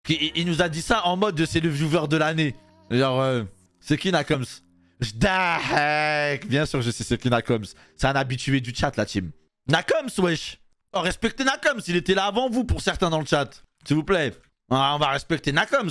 Il nous a dit ça en mode c'est le viewer de l'année. Genre, c'est qui Nakoms? Bien sûr, je sais c'est qui Nakoms. C'est un habitué du chat, la team. Nakoms, wesh. Oh, respectez Nakoms, il était là avant vous pour certains dans le chat. S'il vous plaît. Ah, on va respecter Nakoms.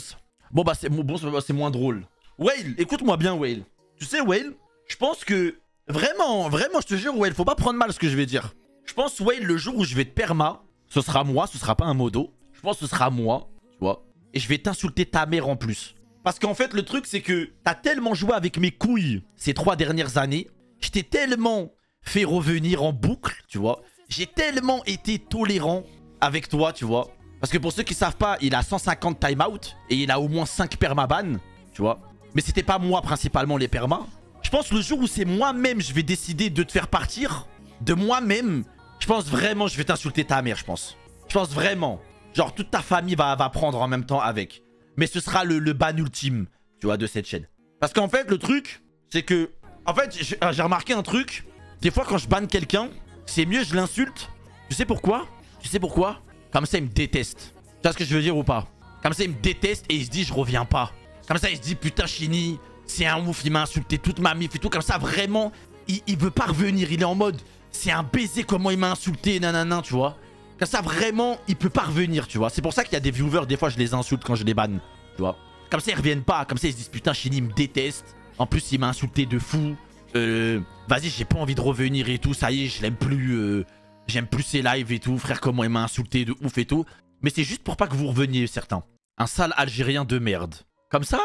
Bon, bah, c'est moins drôle. Whale, écoute-moi bien, Whale. Tu sais, Whale, je pense que... Vraiment, je te jure, Whale, faut pas prendre mal ce que je vais dire. Je pense, Whale, le jour où je vais te perma, ce sera moi, ce sera pas un modo. Je pense que ce sera moi, tu vois. Et je vais t'insulter ta mère en plus. Parce qu'en fait, le truc, c'est que t'as tellement joué avec mes couilles ces 3 dernières années. Je t'ai tellement fait revenir en boucle, tu vois. J'ai tellement été tolérant avec toi, tu vois. Parce que pour ceux qui savent pas, il a 150 timeout et il a au moins 5 permaban, tu vois. Mais c'était pas moi principalement les permas. Je pense le jour où c'est moi-même je vais décider de te faire partir, de moi-même, je pense vraiment je vais t'insulter ta mère, je pense. Je pense vraiment. Genre toute ta famille va prendre en même temps avec. Mais ce sera le ban ultime, tu vois, de cette chaîne. Parce qu'en fait, le truc, c'est que... En fait, j'ai remarqué un truc. Des fois, quand je banne quelqu'un, c'est mieux je l'insulte. Tu sais pourquoi? Tu sais pourquoi? Comme ça, il me déteste. Tu vois ce que je veux dire ou pas? Comme ça, il me déteste et il se dit, je reviens pas. Comme ça, il se dit, putain, Shini, c'est un ouf, il m'a insulté toute ma mif et tout. Comme ça, vraiment, il veut pas revenir. Il est en mode, c'est un baiser comment il m'a insulté, nanana, tu vois. Comme ça, vraiment, il peut pas revenir, tu vois. C'est pour ça qu'il y a des viewers, des fois, je les insulte quand je les banne, tu vois. Comme ça, ils reviennent pas. Comme ça, ils se disent, putain, Shini, il me déteste. En plus, il m'a insulté de fou. Vas-y, j'ai pas envie de revenir et tout. Ça y est, je l'aime plus. J'aime plus ses lives et tout. Frère, comment il m'a insulté de ouf et tout. Mais c'est juste pour pas que vous reveniez, certains. Un sale Algérien de merde. Comme ça,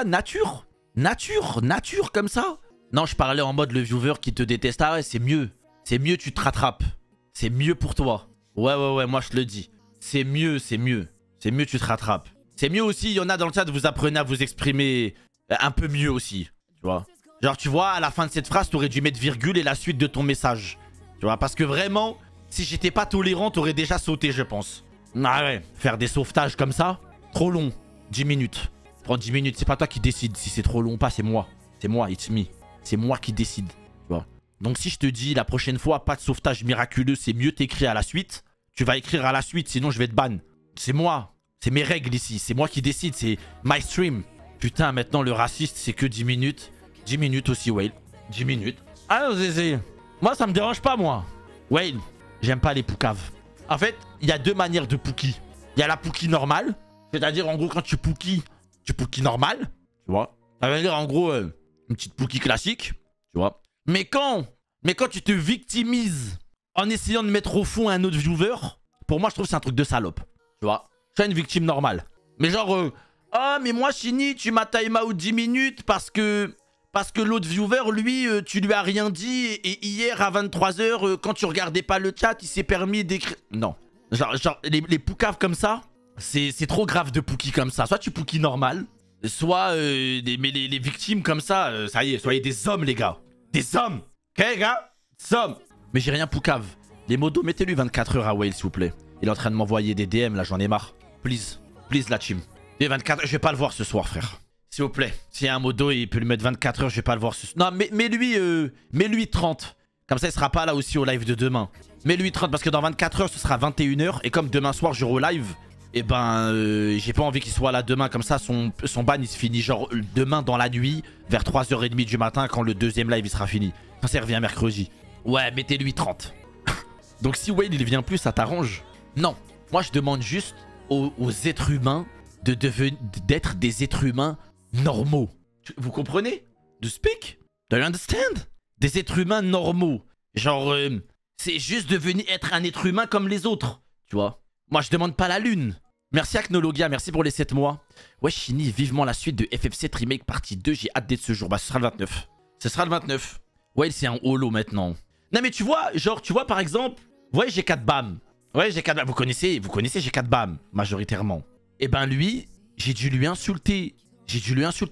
nature, comme ça. Non, je parlais en mode le viewer qui te déteste. Ah ouais, c'est mieux. C'est mieux, tu te rattrapes. C'est mieux pour toi. Ouais, moi je te le dis. C'est mieux. C'est mieux, tu te rattrapes. C'est mieux aussi, il y en a dans le chat, vous apprenez à vous exprimer un peu mieux aussi. Tu vois. Genre, tu vois, à la fin de cette phrase, t'aurais dû mettre virgule et la suite de ton message. Tu vois, parce que vraiment, si j'étais pas tolérant, t'aurais déjà sauté, je pense. Ah ouais, faire des sauvetages comme ça, trop long. 10 minutes. Prends 10 minutes, c'est pas toi qui décide si c'est trop long ou pas, c'est moi. C'est moi, it's me. C'est moi qui décide. Tu vois. Donc si je te dis la prochaine fois, pas de sauvetage miraculeux, c'est mieux t'écrire à la suite. Tu vas écrire à la suite, sinon je vais te ban. C'est moi. C'est mes règles ici. C'est moi qui décide, c'est my stream. Putain, maintenant le raciste, c'est que 10 minutes. 10 minutes aussi, Whale. 10 minutes. Ah non, moi, ça me dérange pas, moi. Whale, j'aime pas les poucaves. En fait, il y a 2 manières de pouki. Il y a la pouki normale. C'est-à-dire, en gros, quand tu pouki normal. Tu vois. Ça veut dire, en gros, une petite pouki classique. Tu vois. Mais quand tu te victimises en essayant de mettre au fond un autre viewer, pour moi, je trouve que c'est un truc de salope. Tu vois. C'est une victime normale. Mais genre, ah, mais moi, Shini, tu m'as time out 10 minutes parce que l'autre viewer, lui, tu lui as rien dit. Et hier, à 23 h, quand tu regardais pas le chat, il s'est permis d'écrire... Non. Genre les poucaves comme ça, c'est trop grave de pouki comme ça. Soit tu pouki normal, soit mais les victimes comme ça, ça y est, soyez des hommes, les gars. Des hommes. Ok, les gars? Des hommes. Mais j'ai rien poucave. Les modos, mettez-lui 24 h à Whale, s'il vous plaît. Il est en train de m'envoyer des DM, là, j'en ai marre. Please. Please, la team. Les 24 h, je vais pas le voir ce soir, frère. S'il vous plaît. S'il y a un modo, il peut lui mettre 24 h, je vais pas le voir ce soir. Non, mets-lui 30. Comme ça, il sera pas là aussi au live de demain. Mets-lui 30 parce que dans 24 h, ce sera 21 h. Et comme demain soir, je re-live, et ben, j'ai pas envie qu'il soit là demain. Comme ça, son ban, il se finit genre demain dans la nuit, vers 3 h 30 du matin, quand le deuxième live, il sera fini. Enfin, ça revient mercredi. Ouais, mettez-lui 30. Donc si Whale, il vient plus, ça t'arrange? Non. Moi, je demande juste aux êtres humains d'être des êtres humains normaux. Vous comprenez? Do you speak? Do you understand? Des êtres humains normaux. Genre, c'est juste devenir être un être humain comme les autres. Tu vois? Moi, je demande pas la lune. Merci Acnologia, merci pour les 7 mois. Ouais, Shini, vivement la suite de FF7 Remake partie 2. J'ai hâte d'être ce jour. Bah, ce sera le 29. Ce sera le 29. Ouais, c'est un holo maintenant. Non, mais tu vois, genre, par exemple, ouais, j'ai 4 BAM. Ouais, j'ai 4 BAM. Vous connaissez j'ai 4 BAM, majoritairement. Et ben, lui, j'ai dû lui insulter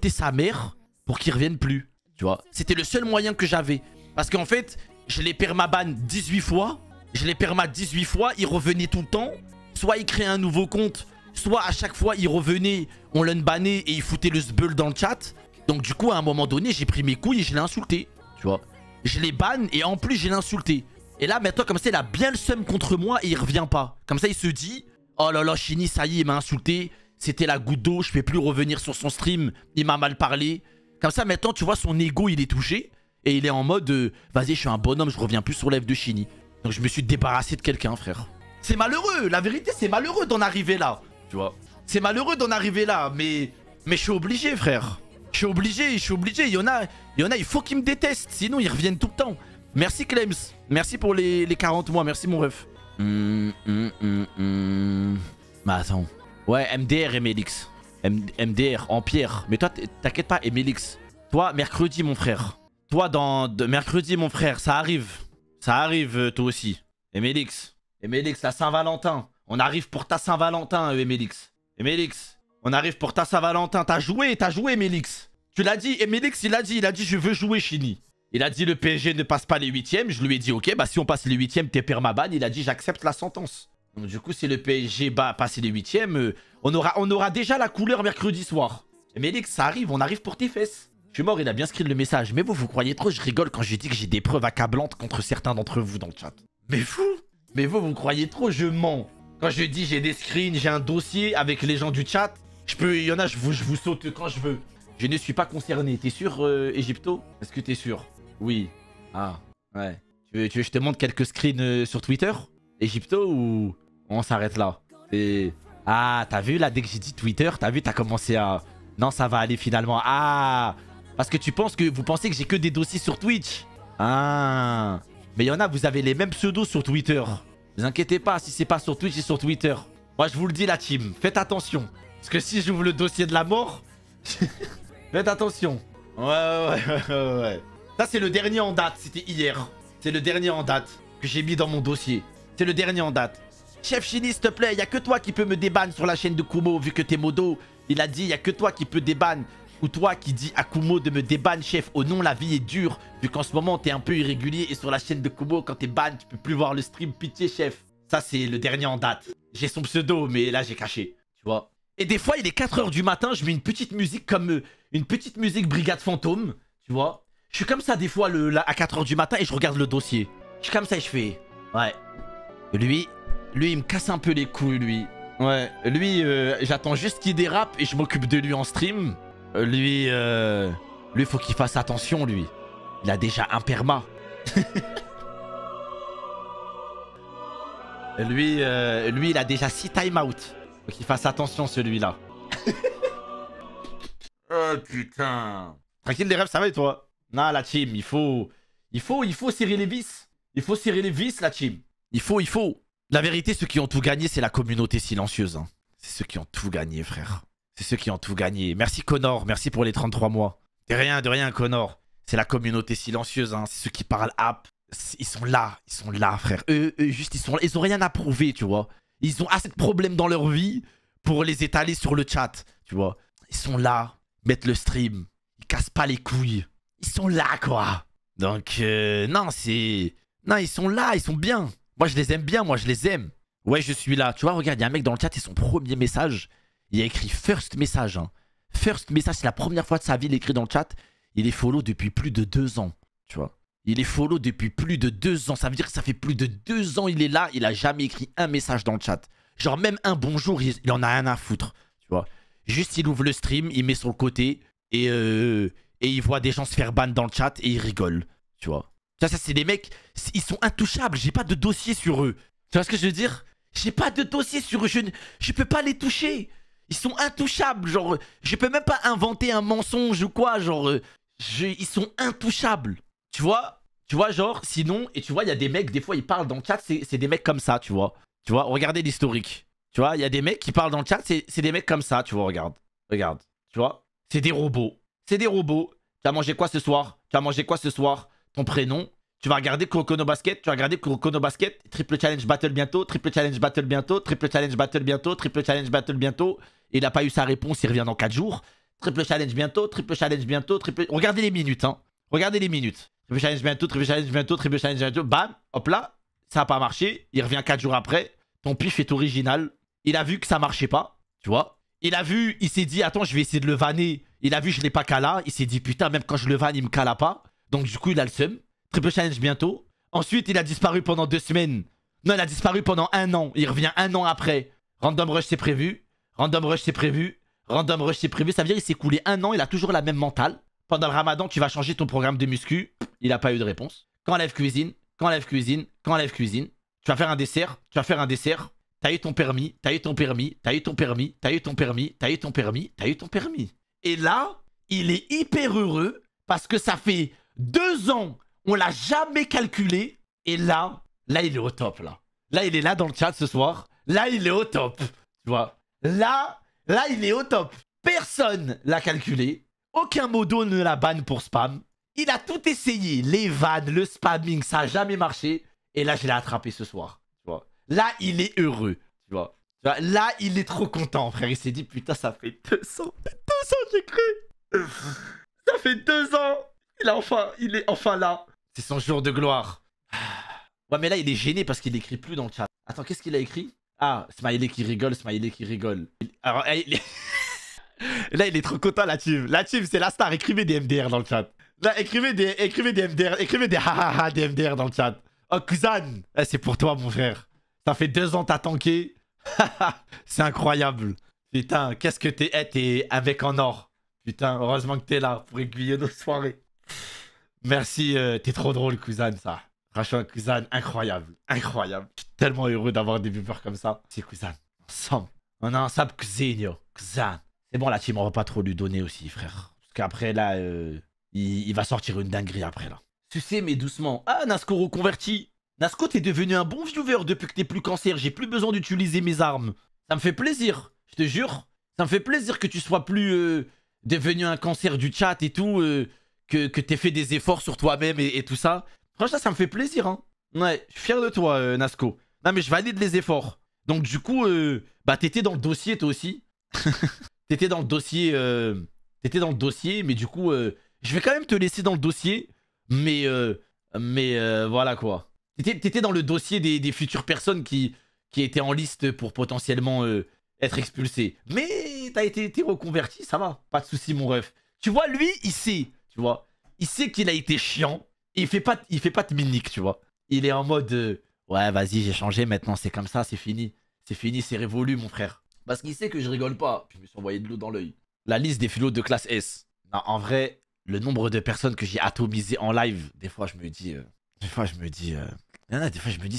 sa mère pour qu'il revienne plus. Tu vois, c'était le seul moyen que j'avais. Parce qu'en fait, je l'ai permaban 18 fois. Il revenait tout le temps. Soit il créait un nouveau compte, soit à chaque fois il revenait, on l'unbannait et il foutait le sbeul dans le chat. Donc du coup, à un moment donné, j'ai pris mes couilles et je l'ai insulté. Tu vois, je l'ai ban et en plus, je l'ai insulté. Et là, maintenant, comme ça, il a bien le seum contre moi et il revient pas. Comme ça, il se dit, oh là là, Shini, ça y est, il m'a insulté. c'était la goutte d'eau, je peux plus revenir sur son stream, il m'a mal parlé. Comme ça, maintenant, tu vois, son ego, il est touché. Et il est en mode, vas-y, je suis un bonhomme, je reviens plus sur l'F de Chini. Donc je me suis débarrassé de quelqu'un, frère. C'est malheureux, la vérité, c'est malheureux d'en arriver là. Tu vois. C'est malheureux d'en arriver là, mais je suis obligé, frère. Je suis obligé. Il y en a, il faut qu'ils me détestent, sinon ils reviennent tout le temps. Merci Clems, merci pour les 40 mois, merci mon ref. Bah attends. Ouais, MDR et Mélix. MDR, Empire. Mais toi, t'inquiète pas, Emélix. Toi, mercredi, mon frère. Toi, mercredi, mon frère, ça arrive. Ça arrive, toi aussi. Emélix. Emélix, la Saint-Valentin. On arrive pour ta Saint-Valentin, Emélix. Emélix, on arrive pour ta Saint-Valentin. T'as joué, Emélix. Tu l'as dit, Emélix, il a dit, je veux jouer, Chini. Il a dit, le PSG ne passe pas les 8e. Je lui ai dit, ok, bah si on passe les 8e, t'es permaban. Il a dit, j'accepte la sentence. Donc du coup, si le PSG passe les 8e, on aura déjà la couleur mercredi soir. Emélix, ça arrive, on arrive pour tes fesses. Je suis mort, il a bien screen le message. Mais vous croyez trop, je rigole quand je dis que j'ai des preuves accablantes contre certains d'entre vous dans le chat. Mais vous croyez trop, je mens. Quand je dis j'ai des screens, j'ai un dossier avec les gens du chat, il y en a, je vous saute quand je veux. Je ne suis pas concerné. T'es sûr, Egypto? Est-ce que t'es sûr? Oui. Ah, ouais. Tu veux que je te montre quelques screens sur Twitter, Egypto, ou on s'arrête là? Ah, t'as vu là, dès que j'ai dit Twitter, t'as vu, t'as commencé à... Non, ça va aller finalement. Ah, parce que vous pensez que j'ai que des dossiers sur Twitch. Ah. Mais il y en a, vous avez les mêmes pseudos sur Twitter. Ne vous inquiétez pas, si c'est pas sur Twitch, c'est sur Twitter. Moi, je vous le dis, la team, faites attention. Parce que si j'ouvre le dossier de la mort... Faites attention. Ouais. Ça, c'est le dernier en date. C'était hier. C'est le dernier en date que j'ai mis dans mon dossier. C'est le dernier en date. Chef Chini, s'il te plaît, il n'y a que toi qui peux me déban sur la chaîne de Kumo, vu que t'es modo. Il a dit, il n'y a que toi qui peux déban. Ou toi qui dis à Kumo de me déban, chef. Oh non, la vie est dure, vu qu'en ce moment, t'es un peu irrégulier. Et sur la chaîne de Kumo, quand t'es ban, tu peux plus voir le stream. Pitié, chef. Ça, c'est le dernier en date. J'ai son pseudo, mais là, j'ai caché. Tu vois. Et des fois, il est 4 h du matin, je mets une petite musique comme... une petite musique Brigade Fantôme. Tu vois. Je suis comme ça, des fois, à 4 h du matin, et je regarde le dossier. Je suis comme ça et je fais... Ouais. Lui, il me casse un peu les couilles, lui. Ouais, lui, j'attends juste qu'il dérape et je m'occupe de lui en stream. Lui, faut qu'il fasse attention, lui. Il a déjà un perma. lui, il a déjà 6 timeouts. Faut qu'il fasse attention, celui-là. Oh, putain. Tranquille, les rêves, ça va et toi? Non, la team, il faut serrer les vis. Il faut serrer les vis, la team. Il faut. La vérité, ceux qui ont tout gagné, c'est la communauté silencieuse. Hein. C'est ceux qui ont tout gagné, frère. C'est ceux qui ont tout gagné. Merci, Connor. Merci pour les 33 mois. De rien, Connor. C'est la communauté silencieuse. Hein. C'est ceux qui parlent app. Ils sont là, frère. Eux, juste, ils ont rien à prouver, tu vois. Ils ont assez de problèmes dans leur vie pour les étaler sur le chat, tu vois. Ils sont là, mettent le stream. Ils cassent pas les couilles. Ils sont là, quoi. Donc, non, ils sont là, ils sont bien. Moi, je les aime bien, moi, je les aime. Ouais, je suis là. Tu vois, regarde, il y a un mec dans le chat, c'est son premier message. Il a écrit first message. Hein. First message, c'est la première fois de sa vie, il écrit dans le chat. Il est follow depuis plus de 2 ans, tu vois. Il est follow depuis plus de 2 ans. Ça veut dire que ça fait plus de 2 ans il est là. Il a jamais écrit un message dans le chat. Genre, même un bonjour, il en a rien à foutre, tu vois. Juste, il ouvre le stream, il met sur le côté et il voit des gens se faire ban dans le chat et il rigole, tu vois. Ça, c'est des mecs, ils sont intouchables. J'ai pas de dossier sur eux. Tu vois ce que je veux dire? J'ai pas de dossier sur eux. Je peux pas les toucher. Ils sont intouchables. Genre, je peux même pas inventer un mensonge ou quoi. Genre, ils sont intouchables. Tu vois, genre, sinon, et tu vois, il y a des mecs, des fois, ils parlent dans le chat. C'est des mecs comme ça, tu vois. Tu vois, regardez l'historique. Tu vois, il y a des mecs qui parlent dans le chat. C'est des mecs comme ça, tu vois, regarde. Regarde. Tu vois, c'est des robots. C'est des robots. Tu as mangé quoi ce soir? Ton prénom. Tu vas regarder Kurokono Basket. Triple challenge battle bientôt. Triple challenge battle bientôt. Il a pas eu sa réponse. Il revient dans 4 jours. Triple challenge bientôt. Regardez les minutes. Hein. Regardez les minutes. Triple challenge bientôt. Bam. Hop là. Ça n'a pas marché. Il revient 4 jours après. Ton pif est original. Il a vu que ça marchait pas. Tu vois. Il s'est dit, attends, je vais essayer de le vanner. Il a vu, je l'ai pas cala. Il s'est dit, putain, même quand je le vanne, il me cala pas. Donc du coup, il a le seum. Triple challenge bientôt. Ensuite, il a disparu pendant 2 semaines. Non, il a disparu pendant 1 an. Il revient 1 an après. Random rush, c'est prévu. Random Rush, c'est prévu. Random Rush, c'est prévu. Ça veut dire qu'il s'est coulé 1 an, il a toujours la même mentale. Pendant le ramadan, tu vas changer ton programme de muscu. Il n'a pas eu de réponse. Quand lève cuisine, quand lève cuisine, quand lève cuisine. Tu vas faire un dessert, tu vas faire un dessert. T'as eu ton permis, t'as eu ton permis, t'as eu ton permis, t'as eu ton permis, t'as eu ton permis, t'as eu ton permis. Et là, il est hyper heureux parce que ça fait 2 ans, on l'a jamais calculé. Et là, il est au top, là. Là, il est là dans le chat ce soir. Là, il est au top. Tu vois. Là, il est au top. Personne l'a calculé. Aucun modo ne l'a ban pour spam. Il a tout essayé. Les vannes, le spamming, ça n'a jamais marché. Et là, je l'ai attrapé ce soir. Tu vois. Là, il est heureux. Tu vois. Là, il est trop content, frère. Il s'est dit, putain, ça fait 200. 200, j'ai cru. Ça fait 2 ans. Il est enfin là. C'est son jour de gloire. Ouais, mais là, il est gêné parce qu'il écrit plus dans le chat. Attends, qu'est-ce qu'il a écrit? Ah, smiley qui rigole, smiley qui rigole. Alors, là, il est trop content, la team. La team, c'est la star. Écrivez des MDR dans le chat. Là, écrivez des MDR. Écrivez des hahaha des MDR dans le chat. Oh, Kuzan, c'est pour toi, mon frère. Ça fait 2 ans t'as tanké. C'est incroyable. Putain, qu'est-ce que t'es? T'es avec en or. Putain, heureusement que t'es là pour aiguiller nos soirées. Merci, t'es trop drôle, Kuzan, ça. Franchement, Kuzan, incroyable. Incroyable. Je suis tellement heureux d'avoir des viewers comme ça. C'est Kuzan. Ensemble. On est ensemble, Kuzan. Kuzan. C'est bon, la team, on va pas trop lui donner aussi, frère. Parce qu'après, là, il va sortir une dinguerie après, là. Tu sais, mais doucement. Ah, Nasco reconverti. Nasco, t'es devenu un bon viewer depuis que t'es plus cancer. J'ai plus besoin d'utiliser mes armes. Ça me fait plaisir. Je te jure. Ça me fait plaisir que tu sois plus devenu un cancer du chat et tout. Que t'aies fait des efforts sur toi-même et tout ça. Franchement, ça me fait plaisir, hein. Ouais, je suis fier de toi, Nasco. Non, mais je valide les efforts. Donc, du coup, bah, t'étais dans le dossier, toi aussi. T'étais dans le dossier. T'étais dans le dossier, mais du coup, je vais quand même te laisser dans le dossier. Mais voilà, quoi. T'étais dans le dossier des futures personnes qui étaient en liste pour potentiellement être expulsées. Mais t'as été reconverti, ça va. Pas de soucis, mon ref. Tu vois, lui, il sait. Tu vois. Il sait qu'il a été chiant. Et il fait pas de mimique, tu vois. Il est en mode ouais, vas-y, j'ai changé, maintenant c'est comme ça, c'est fini. C'est fini, c'est révolu, mon frère. Parce qu'il sait que je rigole pas. Puis je me suis envoyé de l'eau dans l'œil. La liste des philos de classe S. Non, en vrai, le nombre de personnes que j'ai atomisé en live, des fois je me dis. Des fois je me dis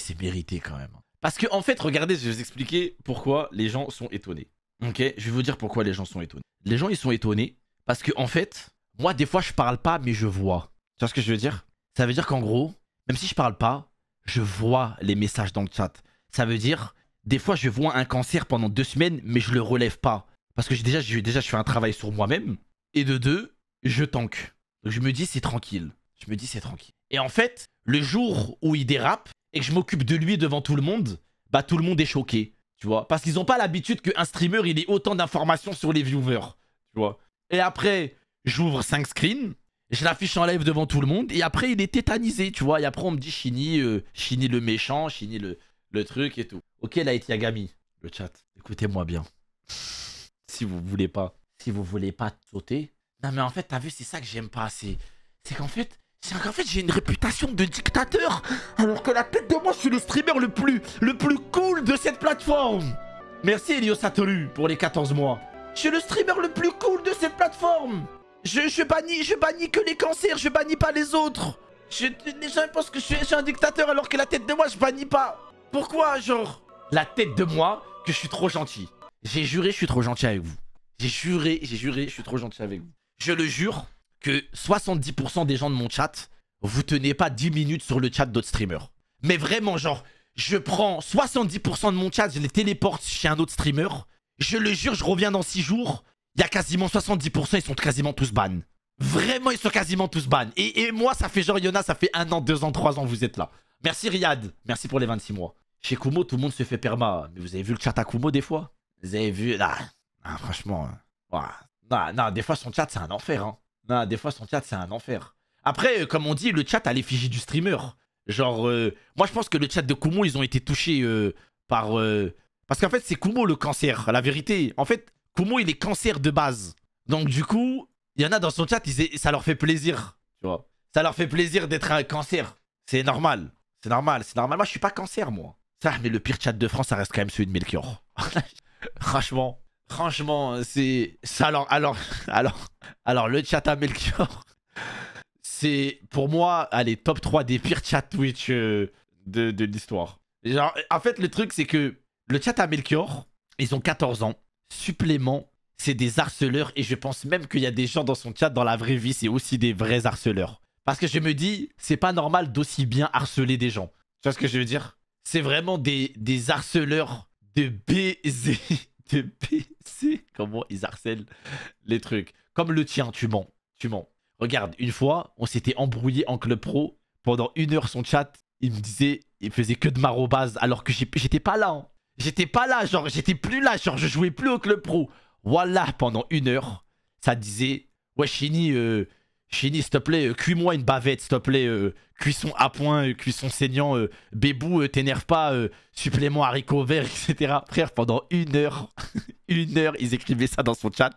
c'est mérité quand même. Parce que en fait, regardez, je vais vous expliquer pourquoi les gens sont étonnés. Ok, je vais vous dire pourquoi les gens sont étonnés. Les gens, ils sont étonnés parce que en fait, moi, des fois, je parle pas, mais je vois. Tu vois ce que je veux dire? Ça veut dire qu'en gros, même si je parle pas, je vois les messages dans le chat. Ça veut dire, des fois, je vois un cancer pendant 2 semaines, mais je le relève pas. Parce que déjà, je fais un travail sur moi-même. Et de 2, je tank. Donc je me dis, c'est tranquille. Je me dis, c'est tranquille. Et en fait, le jour où il dérape et que je m'occupe de lui devant tout le monde, bah tout le monde est choqué. Tu vois? Parce qu'ils n'ont pas l'habitude qu'un streamer, il ait autant d'informations sur les viewers. Tu vois? Et après, j'ouvre 5 screens. Je l'affiche en live devant tout le monde. Et après, il est tétanisé, tu vois. Et après, on me dit Shini, Shini le méchant, Shini le truc et tout. Ok, là, Yagami, le chat. Écoutez-moi bien. Si vous voulez pas sauter. Non, mais en fait, t'as vu, c'est ça que j'aime pas. C'est qu'en fait, j'ai une réputation de dictateur. Alors que la tête de moi, je suis le streamer le plus cool de cette plateforme. Merci, Elio Satoru, pour les 14 mois. Je suis le streamer le plus cool de cette plateforme. Je bannis que les cancers, je bannis pas les autres. Les gens pensent que je suis un dictateur alors que la tête de moi, je bannis pas. Pourquoi, genre? La tête de moi, que je suis trop gentil. J'ai juré, je suis trop gentil avec vous. J'ai juré, je suis trop gentil avec vous. Je le jure que 70% des gens de mon chat, vous tenez pas 10 minutes sur le chat d'autres streamers. Mais vraiment, genre, je prends 70% de mon chat, je les téléporte chez un autre streamer. Je le jure, je reviens dans 6 jours. Il y a quasiment 70%, ils sont quasiment tous ban. Vraiment, ils sont quasiment tous ban. Et moi, ça fait genre, Yona, ça fait 1 an, 2 ans, 3 ans, vous êtes là. Merci Riyad, merci pour les 26 mois. Chez Kumo, tout le monde se fait perma. Mais vous avez vu le chat à Kumo des fois? Vous avez vu? Ah, franchement. Non, des fois, son chat, c'est un enfer. Hein. Non, des fois, son chat, c'est un enfer. Après, comme on dit, le chat a l'effigie du streamer. Genre, moi, je pense que le chat de Kumo, ils ont été touchés par... Parce qu'en fait, c'est Kumo le cancer, la vérité. En fait, Kumo, il est cancer de base. Donc, du coup, il y en a dans son chat, ça leur fait plaisir. Tu vois? Ça leur fait plaisir d'être un cancer. C'est normal. C'est normal. Moi, je suis pas cancer, moi. Ça, mais le pire chat de France, ça reste quand même celui de Melchior. Franchement, Franchement, c'est... Alors, le chat à Melchior, c'est pour moi, allez, top 3 des pires chats Twitch de l'histoire. Genre, en fait, le truc, c'est que le chat à Melchior, ils ont 14 ans. Supplément, c'est des harceleurs. Et je pense même qu'il y a des gens dans son chat, dans la vraie vie, c'est aussi des vrais harceleurs. Parce que je me dis, c'est pas normal d'aussi bien harceler des gens. Tu vois ce que je veux dire? C'est vraiment des harceleurs de baiser. De baiser. Comment ils harcèlent les trucs. Comme le tien, tu mens. Tu mens. Regarde, une fois, on s'était embrouillé en club pro. Pendant 1 heure, son chat, il me disait, il faisait que de marobase. Alors que j'étais pas là. Hein. J'étais pas là, genre, j'étais plus là. Genre, je jouais plus au club pro. Voilà, pendant 1 heure, ça disait, ouais, Chini, s'il te plaît, cuis-moi une bavette, s'il te plaît. Cuisson à point, cuisson saignant. Bébou, t'énerve pas. Supplément haricots verts, etc. Frère, pendant 1 heure, 1 heure, ils écrivaient ça dans son chat.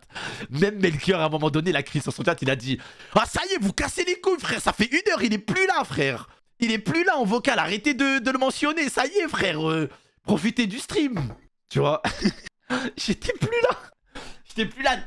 Même Melchior, à un moment donné, il a écrit sur son chat, il a dit, ah, ça y est, vous cassez les couilles, frère. Ça fait 1 heure, il est plus là, frère. Il est plus là en vocal. Arrêtez de le mentionner. Ça y est, frère. Profitez du stream. Tu vois. J'étais plus là. J'étais plus là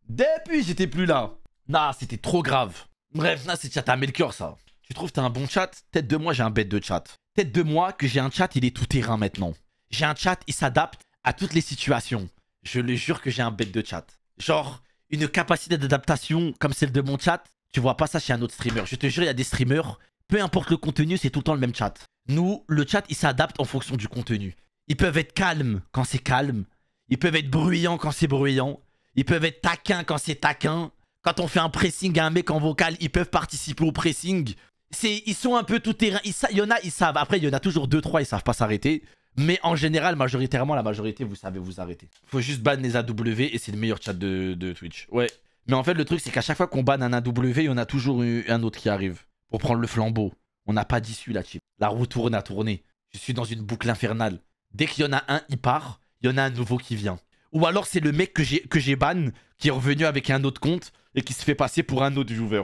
depuis, j'étais plus là. Nah, c'était trop grave. Bref, là, c'est chat à Melchior, ça. Tu trouves que t'as un bon chat? Tête de moi, j'ai un bête de chat. Tête de moi, que j'ai un chat, il est tout terrain maintenant. J'ai un chat, il s'adapte à toutes les situations. Je le jure que j'ai un bête de chat. Genre, une capacité d'adaptation comme celle de mon chat, tu vois pas ça chez un autre streamer. Je te jure, il y a des streamers, peu importe le contenu, c'est tout le temps le même chat. Nous, le chat, il s'adapte en fonction du contenu. Ils peuvent être calmes quand c'est calme. Ils peuvent être bruyants quand c'est bruyant. Ils peuvent être taquins quand c'est taquin. Quand on fait un pressing à un mec en vocal, ils peuvent participer au pressing. Ils sont un peu tout terrain. Il y en a, ils savent. Après, il y en a toujours 2-3, ils savent pas s'arrêter. Mais en général, majoritairement, la majorité, vous savez vous arrêter. Faut juste ban les AW et c'est le meilleur chat de Twitch. Ouais. Mais en fait, le truc, c'est qu'à chaque fois qu'on banne un AW, il y en a toujours un autre qui arrive. Pour prendre le flambeau. On n'a pas d'issue là-dessus. La roue tourne à tourner. Je suis dans une boucle infernale. Dès qu'il y en a un, il part. Il y en a un nouveau qui vient. Ou alors c'est le mec que j'ai ban, qui est revenu avec un autre compte et qui se fait passer pour un autre viewer.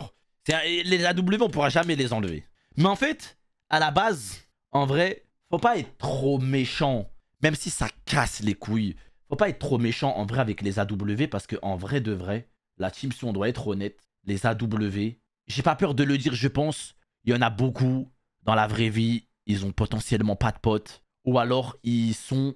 Les AW, on pourra jamais les enlever. Mais en fait, à la base, en vrai, faut pas être trop méchant. Même si ça casse les couilles. Faut pas être trop méchant en vrai avec les AW parce que en vrai de vrai, la team, si on doit être honnête, les AW, j'ai pas peur de le dire, je pense, il y en a beaucoup dans la vraie vie, ils ont potentiellement pas de potes. Ou alors, ils ont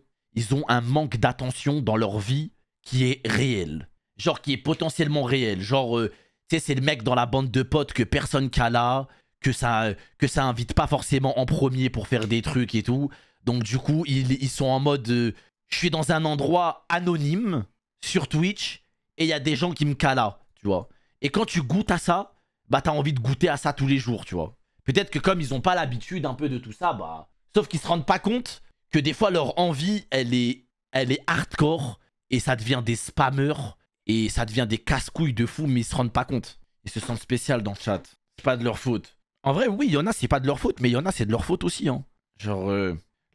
un manque d'attention dans leur vie qui est réel. Genre, qui est potentiellement réel. Genre, tu sais, c'est le mec dans la bande de potes que personne cala, que ça invite pas forcément en premier pour faire des trucs et tout. Donc, du coup, ils sont en mode... je suis dans un endroit anonyme sur Twitch et il y a des gens qui me cala, tu vois. Et quand tu goûtes à ça, bah, t'as envie de goûter à ça tous les jours, tu vois. Peut-être que comme ils ont pas l'habitude un peu de tout ça, bah... Sauf qu'ils se rendent pas compte que des fois leur envie, elle est hardcore et ça devient des spammers et ça devient des casse-couilles de fou, mais ils se rendent pas compte. Ils se sentent spécial dans le chat. C'est pas de leur faute. En vrai, oui, il y en a, c'est pas de leur faute, mais il y en a, c'est de leur faute aussi. Hein. Genre,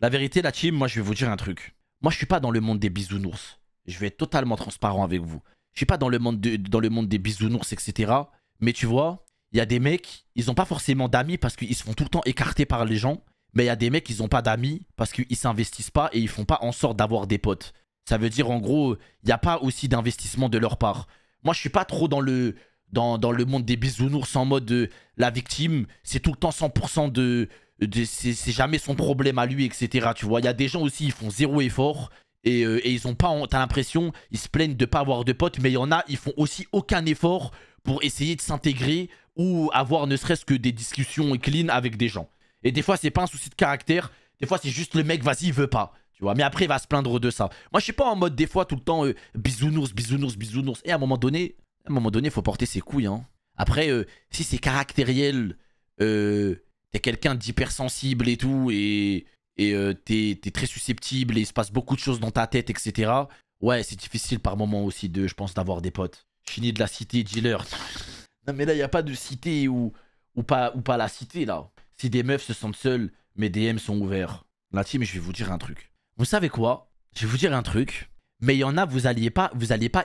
la vérité, la team, moi, je vais vous dire un truc. Moi, je suis pas dans le monde des bisounours. Je vais être totalement transparent avec vous. Je suis pas dans le monde des bisounours, etc. Mais tu vois, il y a des mecs, ils ont pas forcément d'amis parce qu'ils se font tout le temps écarter par les gens. Mais il y a des mecs, ils ont pas d'amis parce qu'ils s'investissent pas et ils font pas en sorte d'avoir des potes. Ça veut dire, en gros, il n'y a pas aussi d'investissement de leur part. Moi, je suis pas trop dans le monde des bisounours en mode la victime, c'est tout le temps 100% c'est jamais son problème à lui, etc. Tu vois, il y a des gens aussi, ils font zéro effort et ils ont pas, t'as l'impression, ils se plaignent de pas avoir de potes, mais il y en a, ils font aussi aucun effort pour essayer de s'intégrer ou avoir ne serait-ce que des discussions clean avec des gens. Et des fois, c'est pas un souci de caractère. Des fois, c'est juste le mec, vas-y, il veut pas. Tu vois, mais après, il va se plaindre de ça. Moi, je suis pas en mode, des fois, tout le temps, bisounours, bisounours, bisounours. Et à un moment donné, il faut porter ses couilles. Hein. Après, si c'est caractériel, t'es quelqu'un d'hypersensible et tout, et t'es très susceptible, et il se passe beaucoup de choses dans ta tête, etc. Ouais, c'est difficile par moment aussi, je pense, d'avoir des potes. Fini de la cité, dealer. Non, mais là, il n'y a pas de cité ou pas la cité, là. Si des meufs se sentent seules, mes DM sont ouverts. La team, je vais vous dire un truc. Vous savez quoi? Je vais vous dire un truc. Mais il y en a, vous alliez pas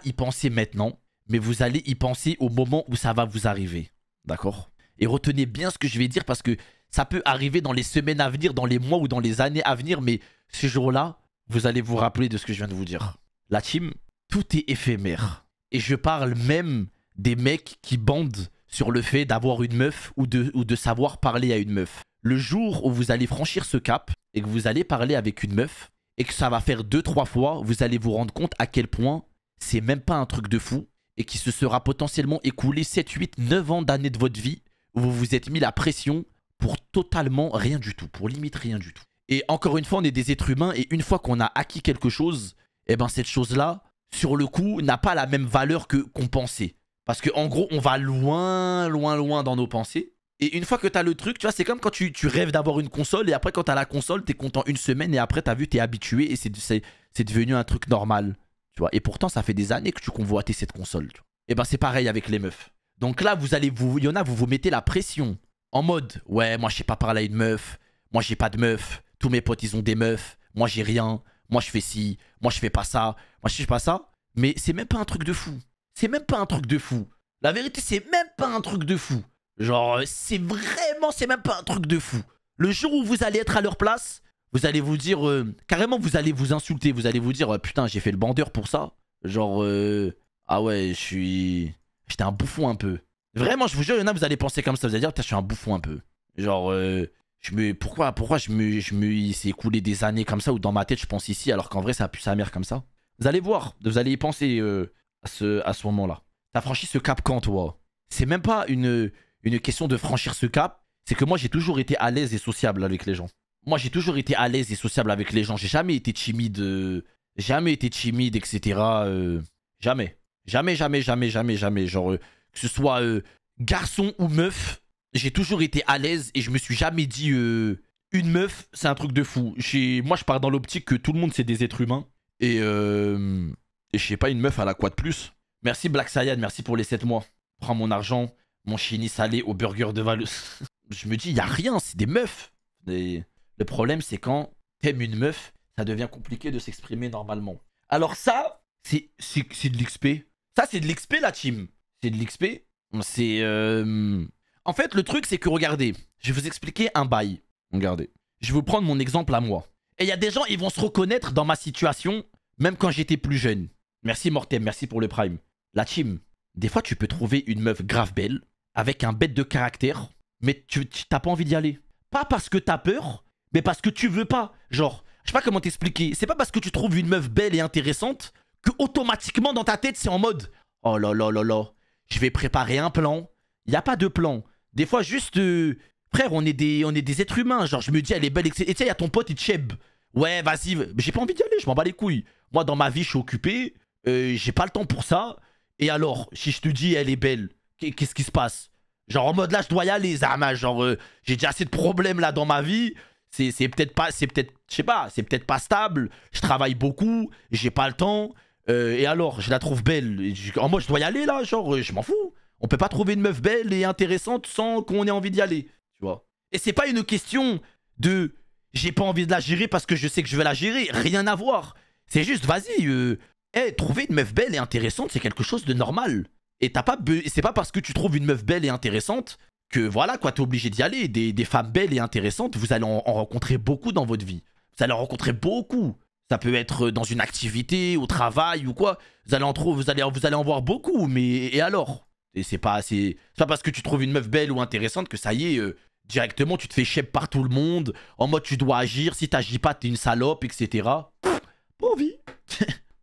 y penser maintenant. Mais vous allez y penser au moment où ça va vous arriver. D'accord? Et retenez bien ce que je vais dire parce que ça peut arriver dans les semaines à venir, dans les mois ou dans les années à venir. Mais ce jour-là, vous allez vous rappeler de ce que je viens de vous dire. La team, tout est éphémère. Et je parle même des mecs qui bandent sur le fait d'avoir une meuf ou de savoir parler à une meuf. Le jour où vous allez franchir ce cap et que vous allez parler avec une meuf et que ça va faire 2-3 fois, vous allez vous rendre compte à quel point c'est même pas un truc de fou et qu'il se sera potentiellement écoulé 7, 8, 9 ans d'années de votre vie où vous vous êtes mis la pression pour totalement rien du tout, pour limite rien du tout. Et encore une fois, on est des êtres humains et une fois qu'on a acquis quelque chose, eh ben cette chose-là, sur le coup, n'a pas la même valeur que qu'on pensait. Parce qu'en gros, on va loin, loin, loin dans nos pensées. Et une fois que t'as le truc, tu vois, c'est comme quand tu rêves d'avoir une console et après quand t'as la console, t'es content une semaine et après t'as vu, t'es habitué et c'est devenu un truc normal. Tu vois. Et pourtant, ça fait des années que tu convoitais cette console. Tu vois. Et ben c'est pareil avec les meufs. Donc là, il y en a, vous mettez la pression. En mode, ouais, moi je sais pas parler à une meuf, moi j'ai pas de meuf, tous mes potes ils ont des meufs, moi j'ai rien, moi je fais ci, moi je fais pas ça, moi je fais pas ça. Mais c'est même pas un truc de fou. C'est même pas un truc de fou. La vérité, c'est même pas un truc de fou. Genre, c'est même pas un truc de fou. Le jour où vous allez être à leur place, vous allez vous dire, carrément vous allez vous insulter, vous allez vous dire, putain j'ai fait le bandeur pour ça. Genre, ah ouais, j'étais un bouffon un peu. Vraiment, je vous jure, il y en a, vous allez penser comme ça. Vous allez dire, putain, je suis un bouffon un peu. Genre, pourquoi il s'est écoulé des années comme ça, ou dans ma tête, je pense ici, alors qu'en vrai, ça a pu sa mère comme ça. Vous allez voir, vous allez y penser à ce moment-là. T'as franchi ce cap quand, toi? C'est même pas une question de franchir ce cap. C'est que moi, j'ai toujours été à l'aise et sociable avec les gens. Moi, j'ai toujours été à l'aise et sociable avec les gens. J'ai jamais été timide, etc. Jamais. Jamais. Genre, que ce soit garçon ou meuf, j'ai toujours été à l'aise et je me suis jamais dit une meuf, c'est un truc de fou. Moi, je pars dans l'optique que tout le monde, c'est des êtres humains. Et je sais pas, une meuf à la quoi de plus. Merci Black Sayad, merci pour les 7 mois. Prends mon argent, mon chini salé au burger de Valus. Je me dis, il y a rien, c'est des meufs. Et le problème, c'est quand t'aimes une meuf, ça devient compliqué de s'exprimer normalement. Alors ça, c'est de l'XP. Ça, c'est de l'XP, la team. C'est de l'XP. C'est... En fait, le truc, c'est que, regardez, je vais vous expliquer un bail. Regardez. Je vais vous prendre mon exemple à moi. Et il y a des gens, ils vont se reconnaître dans ma situation, même quand j'étais plus jeune. Merci Mortem, merci pour le prime. La team, des fois, tu peux trouver une meuf grave belle, avec un bête de caractère, mais tu t'as pas envie d'y aller. Pas parce que t'as peur, mais parce que tu veux pas. Genre, je sais pas comment t'expliquer. C'est pas parce que tu trouves une meuf belle et intéressante que automatiquement dans ta tête, c'est en mode « Oh là là là là, je vais préparer un plan. » Il n'y a pas de plan. Des fois, juste... frère, on est des êtres humains. Genre, je me dis, elle est belle, etc. Et tu sais, il y a ton pote, il te cheb. Ouais, vas-y. Mais j'ai pas envie d'y aller, je m'en bats les couilles. Moi, dans ma vie, je suis occupé. J'ai pas le temps pour ça. Et alors, si je te dis, elle est belle, qu'est-ce qui se passe? Genre, en mode là, je dois y aller, Zama. Genre, j'ai déjà assez de problèmes là dans ma vie. C'est peut-être pas... je sais pas, c'est peut-être pas stable. Je travaille beaucoup. J'ai pas le temps. Et alors, je la trouve belle. En mode, je dois y aller là. Genre, je m'en fous. On peut pas trouver une meuf belle et intéressante sans qu'on ait envie d'y aller. Tu vois. Et c'est pas une question de j'ai pas envie de la gérer parce que je sais que je vais la gérer. Rien à voir. C'est juste, vas-y, trouver une meuf belle et intéressante, c'est quelque chose de normal. Et c'est pas parce que tu trouves une meuf belle et intéressante que voilà, quoi, t'es obligé d'y aller. Des femmes belles et intéressantes, vous allez en rencontrer beaucoup dans votre vie. Vous allez en rencontrer beaucoup. Ça peut être dans une activité, au travail ou quoi. Vous allez en voir beaucoup, mais et alors? Et c'est pas parce que tu trouves une meuf belle ou intéressante que ça y est, directement tu te fais chep par tout le monde, en mode tu dois agir, si t'agis pas t'es une salope, etc. Pas envie.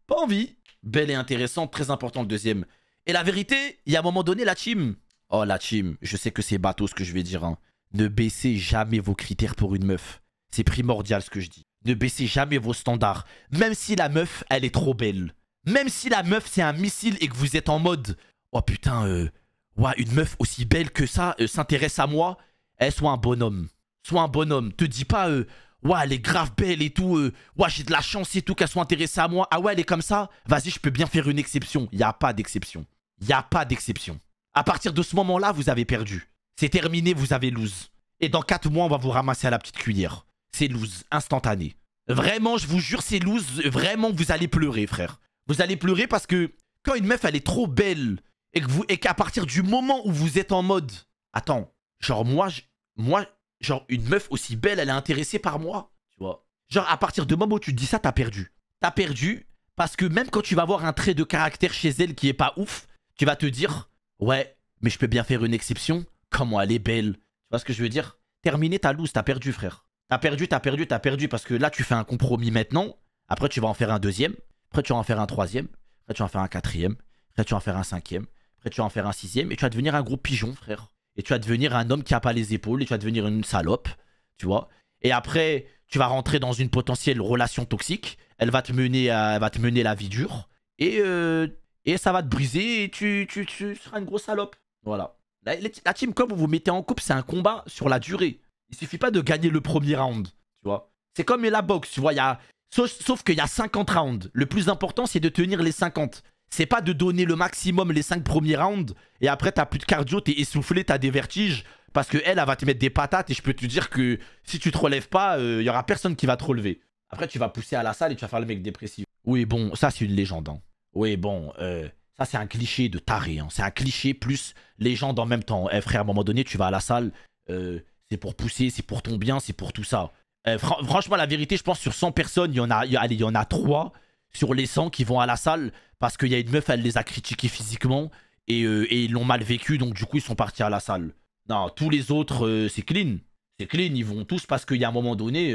Pas envie. Belle et intéressante, très important le deuxième. Et la vérité, il y a un moment donné, la team. Oh la team, je sais que c'est bateau ce que je vais dire. Hein. Ne baissez jamais vos critères pour une meuf. C'est primordial ce que je dis. Ne baissez jamais vos standards. Même si la meuf, elle est trop belle. Même si la meuf, c'est un missile et que vous êtes en mode... Oh putain, ouais, une meuf aussi belle que ça s'intéresse à moi. Elle soit un bonhomme. Sois un bonhomme. Te dis pas, ouais, elle est grave belle et tout. Ouais, j'ai de la chance et tout qu'elle soit intéressée à moi. Ah ouais, elle est comme ça. Vas-y, je peux bien faire une exception. Il n'y a pas d'exception. Il n'y a pas d'exception. À partir de ce moment-là, vous avez perdu. C'est terminé, vous avez lose. Et dans 4 mois, on va vous ramasser à la petite cuillère. C'est lose, instantané. Vraiment, je vous jure, c'est lose. Vraiment, vous allez pleurer, frère. Vous allez pleurer parce que quand une meuf, elle est trop belle... Et qu'à partir du moment où vous êtes en mode attends, genre moi, genre une meuf aussi belle, elle est intéressée par moi, tu vois. Genre à partir du moment où tu te dis ça, t'as perdu. T'as perdu Parce que même quand tu vas voir un trait de caractère chez elle qui est pas ouf, tu vas te dire, ouais, mais je peux bien faire une exception. Comment elle est belle. Tu vois ce que je veux dire? Terminé ta loose, t'as perdu, frère. T'as perdu, parce que là, tu fais un compromis maintenant. Après, tu vas en faire un deuxième. Après, tu vas en faire un troisième. Après, tu vas en faire un quatrième. Après, tu vas en faire un cinquième. Après, tu vas en faire un sixième. Et tu vas devenir un gros pigeon, frère. Et tu vas devenir un homme qui a pas les épaules. Et tu vas devenir une salope. Tu vois? Et après, tu vas rentrer dans une potentielle relation toxique. Elle va te mener la vie dure. Et ça va te briser. Et tu seras une grosse salope. Voilà. La team, comme vous vous mettez en couple, c'est un combat sur la durée. Il suffit pas de gagner le premier round, tu vois. C'est comme la boxe, tu vois. Sauf qu'il y a 50 rounds. Le plus important, c'est de tenir les 50. C'est pas de donner le maximum les 5 premiers rounds. Et après, t'as plus de cardio, t'es essoufflé, t'as des vertiges. Parce que elle va te mettre des patates. Et je peux te dire que si tu te relèves pas, il y aura personne qui va te relever. Après, tu vas pousser à la salle et tu vas faire le mec dépressif. Oui, bon, ça, c'est une légende. Hein. Oui, bon, ça, c'est un cliché de taré. Hein. C'est un cliché plus légende en même temps. Eh, frère, à un moment donné, tu vas à la salle. C'est pour pousser, c'est pour ton bien, c'est pour tout ça. Franchement, la vérité, je pense sur 100 personnes, il y en a 3 sur les 100 qui vont à la salle parce qu'il y a une meuf, elle les a critiqués physiquement et ils l'ont mal vécu, donc du coup, ils sont partis à la salle. Non, tous les autres, c'est clean. C'est clean, ils vont tous parce qu'il y a un moment donné,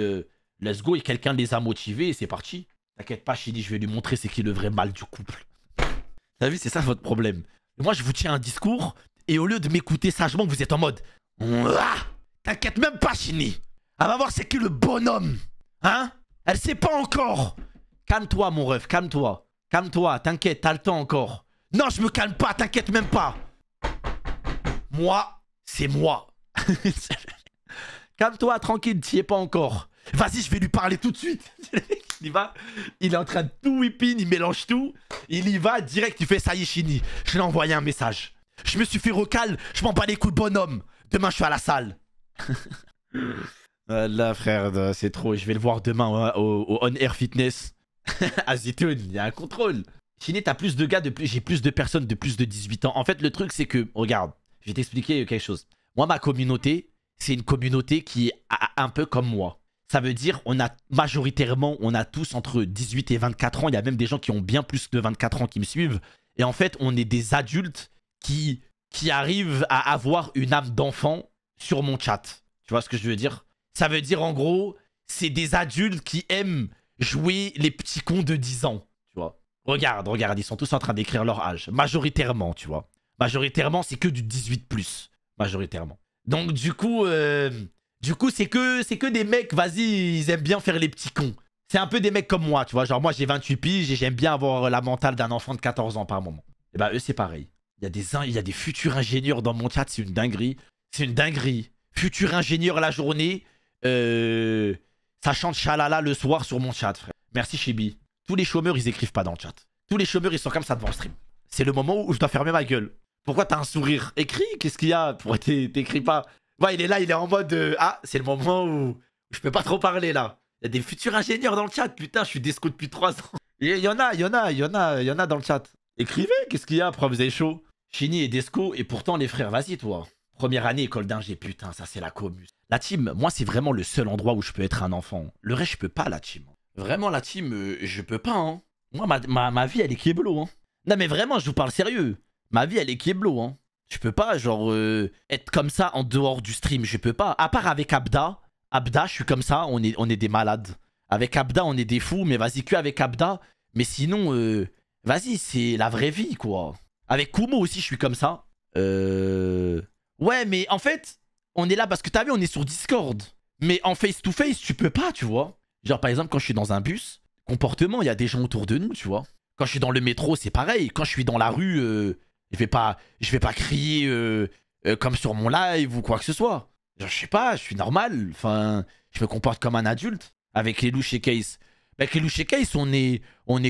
let's go, et quelqu'un les a motivés et c'est parti. T'inquiète pas, Chidi, je vais lui montrer c'est qui est le vrai mal du couple. T'as vu, c'est ça votre problème. Moi, je vous tiens un discours et au lieu de m'écouter sagement, vous êtes en mode... T'inquiète même pas, Chini. Elle va voir c'est qui le bonhomme. Hein? Elle sait pas encore. Calme-toi, mon ref, calme-toi. Calme-toi, t'inquiète, t'as le temps encore. Non, je me calme pas, t'inquiète même pas. Moi, c'est moi. Calme-toi, tranquille, t'y es pas encore. Vas-y, je vais lui parler tout de suite. Il y va, il est en train de tout whipping, il mélange tout. Il y va, direct, il fait ça y est, Chini. Je lui ai envoyé un message. Je me suis fait recal, je m'en bats les coups de bonhomme. Demain, je suis à la salle. Là, frère, c'est trop. Je vais le voir demain au On Air Fitness. À Zitoun, il y a un contrôle. Chini, t'as plus de gars, j'ai plus de personnes de plus de 18 ans. En fait, le truc, c'est que, regarde, je vais t'expliquer quelque chose. Moi, ma communauté, c'est une communauté qui est un peu comme moi. Ça veut dire, majoritairement, on a tous entre 18 et 24 ans. Il y a même des gens qui ont bien plus de 24 ans qui me suivent. Et en fait, on est des adultes qui arrivent à avoir une âme d'enfant sur mon chat. Tu vois ce que je veux dire? Ça veut dire, en gros, c'est des adultes qui aiment jouer les petits cons de 10 ans. Tu vois? Regarde, ils sont tous en train d'écrire leur âge. Majoritairement, tu vois. Majoritairement, c'est que du 18+. Majoritairement. Donc, du coup, c'est que des mecs, vas-y, ils aiment bien faire les petits cons. C'est un peu des mecs comme moi, tu vois. Genre, moi, j'ai 28 piges et j'aime bien avoir la mentale d'un enfant de 14 ans par moment. Et bah, eux, c'est pareil. Il y a des futurs ingénieurs dans mon chat, c'est une dinguerie. C'est une dinguerie. Futur ingénieur la journée, ça chante Chalala le soir sur mon chat, frère. Merci, Chibi. Tous les chômeurs, ils écrivent pas dans le chat. Tous les chômeurs, ils sont comme ça devant le stream. C'est le moment où je dois fermer ma gueule. Pourquoi t'as un sourire? Écris, qu'est-ce qu'il y a? Pourquoi t'écris pas? Ouais, il est là, il est en mode... Ah, c'est le moment où je peux pas trop parler, là. Il y a des futurs ingénieurs dans le chat, putain, je suis desco depuis 3 ans. Il y en a dans le chat. Écrivez, qu'est-ce qu'il y a? Pourquoi vous avez chaud? Chini et Desco, et pourtant les frères, vas-y toi. Première année, école d'ingé, putain, ça c'est la commu. La team, moi c'est vraiment le seul endroit où je peux être un enfant. Le reste, je peux pas, la team. Vraiment, la team, je peux pas, hein. Moi, ma vie, elle est kéblo, hein. Non mais vraiment, je vous parle sérieux. Ma vie, elle est kéblo, hein. Je peux pas, genre, être comme ça en dehors du stream, je peux pas. À part avec Abda. Abda, je suis comme ça, on est des malades. Avec Abda, on est des fous, mais vas-y, que avec Abda. Mais sinon, vas-y, c'est la vraie vie, quoi. Avec Kumo aussi, je suis comme ça. Ouais, mais en fait, on est là parce que t'as vu, on est sur Discord. Mais en face-to-face, tu peux pas, tu vois. Genre, par exemple, quand je suis dans un bus, comportement, il y a des gens autour de nous, tu vois. Quand je suis dans le métro, c'est pareil. Quand je suis dans la rue, je vais pas crier comme sur mon live ou quoi que ce soit. Genre, je sais pas, je suis normal. Enfin, je me comporte comme un adulte. Avec les louches et Case. Avec les louches et Case, on est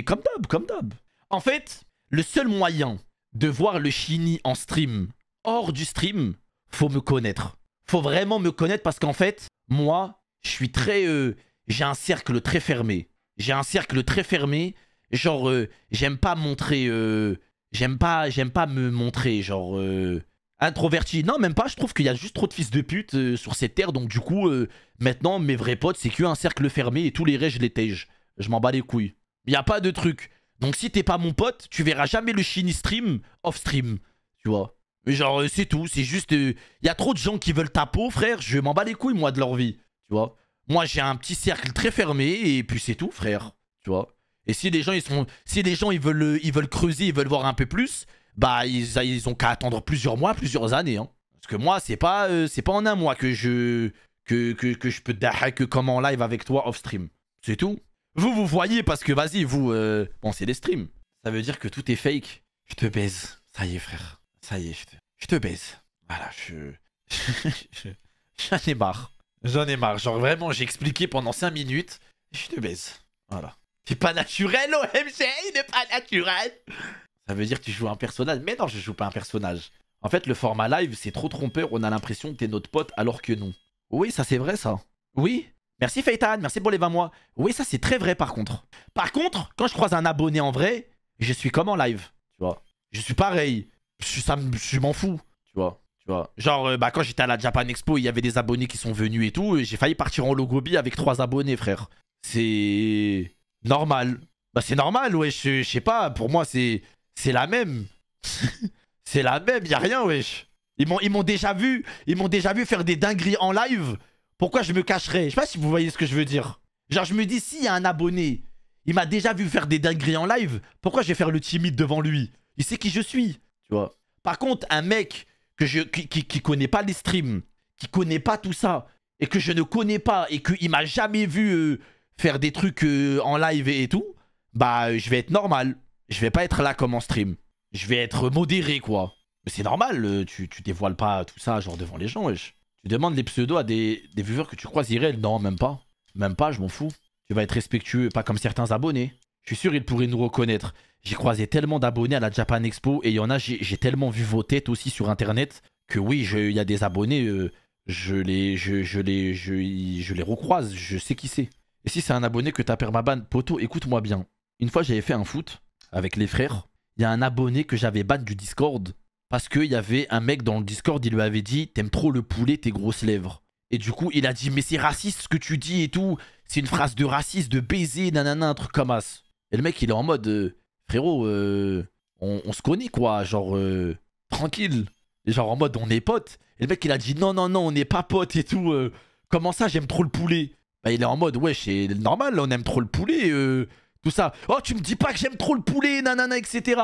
comme d'hab. En fait, le seul moyen de voir le Chini en stream, hors du stream, faut me connaître. Faut vraiment me connaître parce qu'en fait, moi, je suis très... j'ai un cercle très fermé. Genre, j'aime pas montrer... j'aime pas me montrer, genre... introverti. Non, même pas, je trouve qu'il y a juste trop de fils de pute sur cette terre. Donc du coup, maintenant, mes vrais potes, c'est qu'un cercle fermé et tous les restes, je les tège. Je m'en bats les couilles. Il n'y a pas de truc. Donc si t'es pas mon pote, tu verras jamais le Shiny stream off-stream. Tu vois. Mais genre, c'est tout. C'est juste... Il y a trop de gens qui veulent ta peau, frère. Je m'en bats les couilles, moi, de leur vie. Tu vois. Moi, j'ai un petit cercle très fermé et puis c'est tout, frère. Tu vois. Et si les gens, ils veulent creuser, ils veulent voir un peu plus, bah, ils ont qu'à attendre plusieurs mois, plusieurs années. Hein. Parce que moi, c'est pas en un mois que je peux te hack comme en live avec toi off-stream. C'est tout. Vous voyez parce que, vas-y, vous... Bon, c'est des streams. Ça veut dire que tout est fake. Je te baise. Ça y est, frère. Ça y est, je te baise. Voilà, j'en ai marre. J'en ai marre. Genre, vraiment, j'ai expliqué pendant 5 minutes. Je te baise. Voilà. C'est pas naturel, OMG, il n'est pas naturel. Ça veut dire que tu joues un personnage. Mais non, je joue pas un personnage. En fait, le format live, c'est trop trompeur. On a l'impression que t'es notre pote alors que non. Oui, ça c'est vrai, ça. Oui. Merci Feitan, merci pour les 20 mois. Oui, ça c'est très vrai par contre. Par contre, quand je croise un abonné en vrai, je suis comme en live. Tu vois. Je suis pareil. Je m'en fous. Tu vois. Genre, bah, quand j'étais à la Japan Expo, il y avait des abonnés qui sont venus et tout. J'ai failli partir en logobi avec 3 abonnés, frère. C'est normal. Bah, c'est normal, ouais. Je sais pas, pour moi, c'est la même. C'est la même, y a rien, wesh. Ils m'ont déjà vu faire des dingueries en live. Pourquoi je me cacherais? Je sais pas si vous voyez ce que je veux dire. Genre, je me dis, s'il y a un abonné, il m'a déjà vu faire des dingueries en live, pourquoi je vais faire le timide devant lui? Il sait qui je suis, tu vois. Par contre, un mec qui connaît pas les streams, qui connaît pas tout ça, et que je ne connais pas, et qu'il m'a jamais vu faire des trucs en live et tout, bah, je vais être normal. Je vais pas être là comme en stream. Je vais être modéré, quoi. Mais c'est normal, tu dévoiles pas tout ça, genre, devant les gens, wesh. Tu demandes les pseudos à des viewers que tu croises IRL. Non, même pas. Même pas, je m'en fous. Tu vas être respectueux, pas comme certains abonnés. Je suis sûr, ils pourraient nous reconnaître. J'ai croisé tellement d'abonnés à la Japan Expo et il y en a, j'ai tellement vu vos têtes aussi sur internet que oui, il y a des abonnés, je les recroise, je sais qui c'est. Et si c'est un abonné que t'as permaban, poto, écoute-moi bien. Une fois, j'avais fait un foot avec les frères. Il y a un abonné que j'avais ban du Discord parce qu'il y avait un mec dans le Discord, il lui avait dit « T'aimes trop le poulet, tes grosses lèvres ». Et du coup, il a dit « Mais c'est raciste ce que tu dis et tout. C'est une phrase de raciste, de baiser, nanana, un truc comme as. » Et le mec, il est en mode frérot, on se connaît quoi, genre tranquille. Et genre en mode on est potes. Et le mec, il a dit « Non, non, non, on n'est pas potes et tout. Comment ça, j'aime trop le poulet ?» Bah, il est en mode « Ouais, c'est normal, on aime trop le poulet. Tout ça. Oh, tu me dis pas que j'aime trop le poulet, nanana, etc. »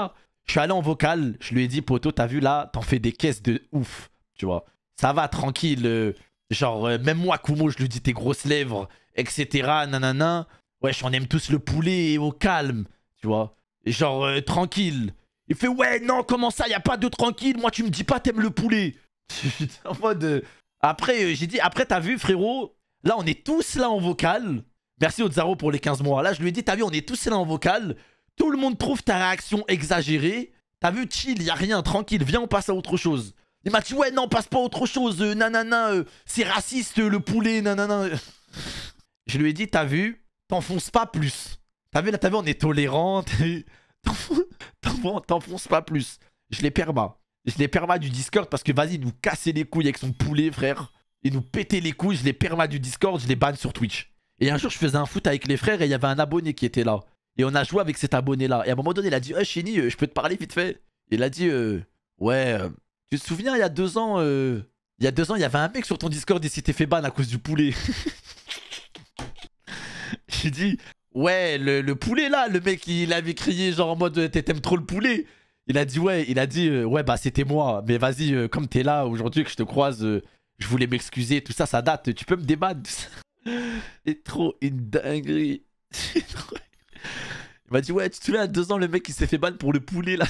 Je suis allé en vocal, je lui ai dit, poto, t'as vu là, t'en fais des caisses de ouf, tu vois. Ça va, tranquille. Genre, même moi, Kumo, je lui dis tes grosses lèvres, etc. Nanana. Wesh, on aime tous le poulet au calme, tu vois. Et genre, tranquille. Il fait, ouais, non, comment ça, y a pas de tranquille, moi, tu me dis pas t'aimes le poulet. En mode. Après, j'ai dit, après, t'as vu, frérot, là, on est tous là en vocal. Merci Ozaro pour les 15 mois. Là, je lui ai dit, t'as vu, on est tous là en vocal. Tout le monde trouve ta réaction exagérée. T'as vu, chill, y a rien, tranquille, viens, on passe à autre chose. Il m'a dit, ouais, non, passe pas à autre chose, nanana, c'est raciste, le poulet, nanana. Je lui ai dit, t'as vu, t'enfonces pas plus. T'as vu, là, on est tolérant. T'enfonces pas plus. Je l'ai perma. Je l'ai perma du Discord parce que, vas-y, il nous cassait les couilles avec son poulet, frère. Il nous pétait les couilles, je l'ai perma du Discord, je l'ai ban sur Twitch. Et un jour, je faisais un foot avec les frères et il y avait un abonné qui était là. Et on a joué avec cet abonné-là. Et à un moment donné, il a dit, Chéni, je peux te parler vite fait? Il a dit, ouais, tu te souviens, il y a 2 ans, il y avait un mec sur ton Discord et s'était fait ban à cause du poulet. J'ai dit, ouais, le poulet là, le mec, il avait crié genre en mode, t'aimes trop le poulet. Il a dit, ouais, bah c'était moi. Mais vas-y, comme t'es là aujourd'hui que je te croise, je voulais m'excuser, tout ça, ça date. Tu peux me débattre. C'est trop une dinguerie. C'est trop... Il m'a dit, ouais, tu te souviens, à 2 ans, le mec, il s'est fait ban pour le poulet, là.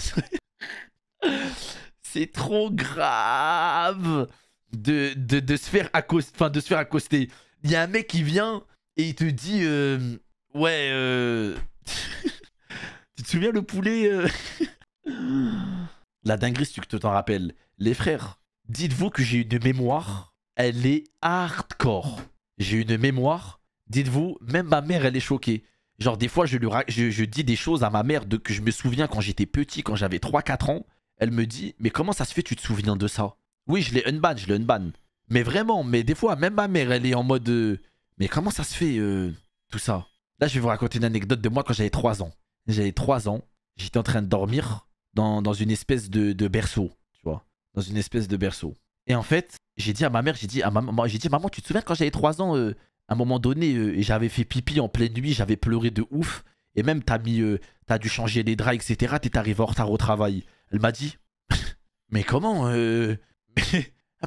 C'est trop grave de se faire accoster. Enfin, de se faire accoster. Il y a un mec qui vient et il te dit, ouais, tu te souviens, le poulet La dinguerie, si tu t'en rappelles. Les frères, dites-vous que j'ai une mémoire, elle est hardcore. J'ai une mémoire, dites-vous, même ma mère, elle est choquée. Genre, des fois, je dis des choses à ma mère que je me souviens quand j'étais petit, quand j'avais 3-4 ans. Elle me dit, mais comment ça se fait, tu te souviens de ça? Oui, je l'ai unban. Mais vraiment, mais des fois, même ma mère, elle est en mode, mais comment ça se fait, tout ça? Là, je vais vous raconter une anecdote de moi quand j'avais 3 ans. J'avais 3 ans. J'étais en train de dormir dans une espèce de berceau, tu vois. Dans une espèce de berceau. Et en fait, j'ai dit à ma mère, maman, tu te souviens quand j'avais 3 ans, à un moment donné, j'avais fait pipi en pleine nuit, j'avais pleuré de ouf. Et même, t'as dû changer les draps, etc. T'es arrivé en retard au travail. Elle m'a dit, mais comment Elle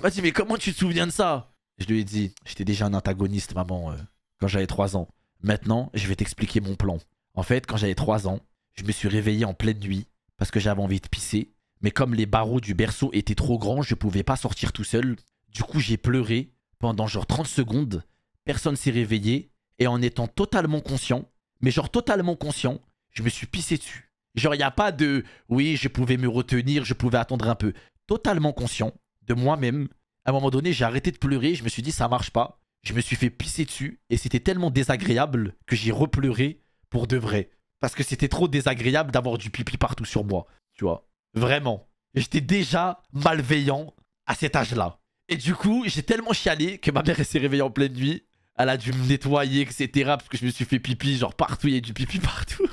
m'a dit, mais comment tu te souviens de ça? Je lui ai dit, j'étais déjà un antagoniste, maman, quand j'avais 3 ans. Maintenant, je vais t'expliquer mon plan. En fait, quand j'avais 3 ans, je me suis réveillé en pleine nuit parce que j'avais envie de pisser. Mais comme les barreaux du berceau étaient trop grands, je pouvais pas sortir tout seul. Du coup, j'ai pleuré pendant genre 30 secondes. Personne s'est réveillé. Et en étant totalement conscient, mais genre totalement conscient, je me suis pissé dessus. Genre, il n'y a pas de oui, je pouvais me retenir, je pouvais attendre un peu. Totalement conscient de moi-même. À un moment donné, j'ai arrêté de pleurer. Je me suis dit, ça marche pas. Je me suis fait pisser dessus. Et c'était tellement désagréable que j'ai repleuré pour de vrai. Parce que c'était trop désagréable d'avoir du pipi partout sur moi. Tu vois. Vraiment. J'étais déjà malveillant à cet âge-là. Et du coup, j'ai tellement chialé que ma mère s'est réveillée en pleine nuit. Elle a dû me nettoyer, etc. Parce que je me suis fait pipi, genre partout, il y a du pipi partout.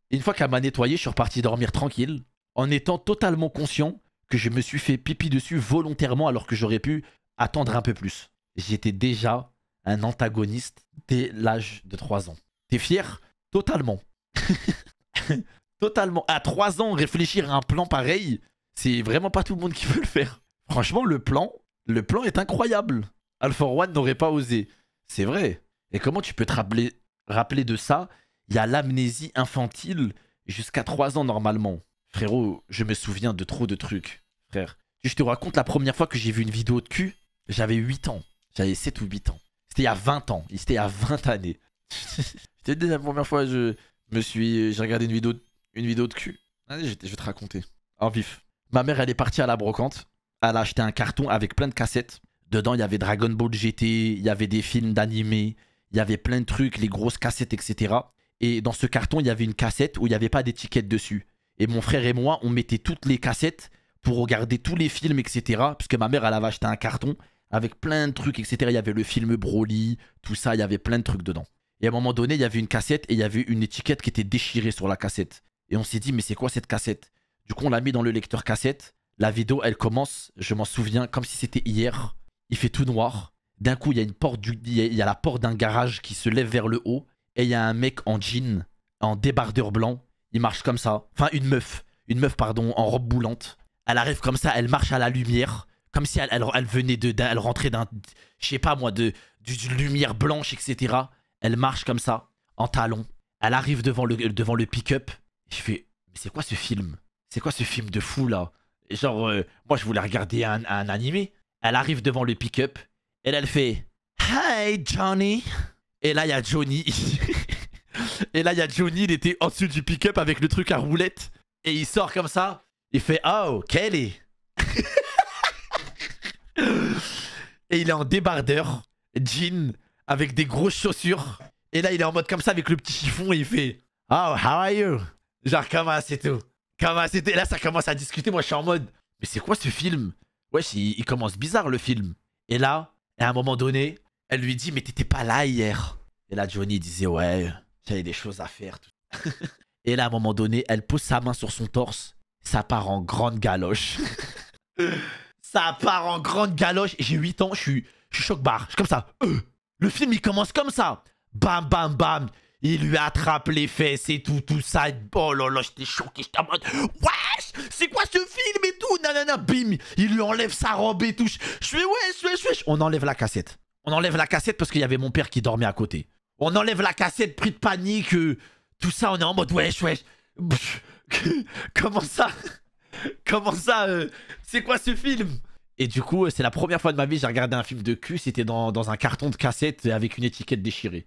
Et une fois qu'elle m'a nettoyé, je suis reparti dormir tranquille. En étant totalement conscient que je me suis fait pipi dessus volontairement alors que j'aurais pu attendre un peu plus. J'étais déjà un antagoniste dès l'âge de 3 ans. T'es fier? Totalement. Totalement. À 3 ans, réfléchir à un plan pareil, c'est vraiment pas tout le monde qui peut le faire. Franchement, le plan est incroyable. Alpha One n'aurait pas osé. C'est vrai. Et comment tu peux te rappeler de ça? Il y a l'amnésie infantile jusqu'à 3 ans normalement. Frérot, je me souviens de trop de trucs, frère. Je te raconte la première fois que j'ai vu une vidéo de cul, j'avais 8 ans. J'avais 7 ou 8 ans. C'était il y a 20 ans. C'était il y a 20 années. C'était la première fois que j'ai regardé une vidéo de cul. Allez, je vais te raconter. En vif. Ma mère, elle est partie à la brocante. Elle a acheté un carton avec plein de cassettes. Dedans, il y avait Dragon Ball GT, il y avait des films d'animé, il y avait plein de trucs, les grosses cassettes, etc. Et dans ce carton, il y avait une cassette où il n'y avait pas d'étiquette dessus. Et mon frère et moi, on mettait toutes les cassettes pour regarder tous les films, etc. Parce que ma mère, elle avait acheté un carton avec plein de trucs, etc. Il y avait le film Broly, tout ça, il y avait plein de trucs dedans. Et à un moment donné, il y avait une cassette et il y avait une étiquette qui était déchirée sur la cassette. Et on s'est dit, mais c'est quoi cette cassette? Du coup, on l'a mis dans le lecteur cassette. La vidéo, elle commence, je m'en souviens, comme si c'était hier. Il fait tout noir. D'un coup, il y a il y a la porte d'un garage qui se lève vers le haut. Et il y a un mec en jean, en débardeur blanc. Il marche comme ça. Enfin, une meuf, pardon, en robe boulante. Elle arrive comme ça, elle marche à la lumière. Comme si elle venait elle rentrait d'un, je sais pas moi, d'une lumière blanche, etc. Elle marche comme ça, en talons. Elle arrive devant le pick-up. Je fais, mais c'est quoi ce film? C'est quoi ce film de fou là? Genre, moi je voulais regarder un animé. Elle arrive devant le pick-up. Et elle fait, Hey Johnny. Et là il y a Johnny. Et là il y a Johnny, il était en dessous du pick-up avec le truc à roulette. Et il sort comme ça. Il fait, oh, Kelly. Et il est en débardeur, jean, avec des grosses chaussures. Et là, il est en mode comme ça avec le petit chiffon et il fait Oh, how are you? Genre, comment c'est tout? Comment c'est tout? Et là, ça commence à discuter. Moi, je suis en mode mais c'est quoi ce film? Wesh, il commence bizarre le film. Et là, à un moment donné, elle lui dit mais t'étais pas là hier. Et là, Johnny disait ouais, j'avais des choses à faire. Tout. Et là, à un moment donné, elle pose sa main sur son torse. Ça part en grande galoche. Ça part en grande galoche. J'ai 8 ans, je suis choc-barre. Je suis comme ça. Le film, il commence comme ça. Bam, bam, bam. Il lui attrape les fesses et tout ça. Oh là là, j'étais choqué. J'étais en mode wesh, c'est quoi ce film et tout? Nanana, bim. Il lui enlève sa robe et tout. Je fais wesh. On enlève la cassette. On enlève la cassette parce qu'il y avait mon père qui dormait à côté. On enlève la cassette, pris de panique. Tout ça, on est en mode wesh. Comment ça? Comment ça c'est quoi ce film? Et du coup, c'est la première fois de ma vie que j'ai regardé un film de cul. C'était dans un carton de cassette avec une étiquette déchirée.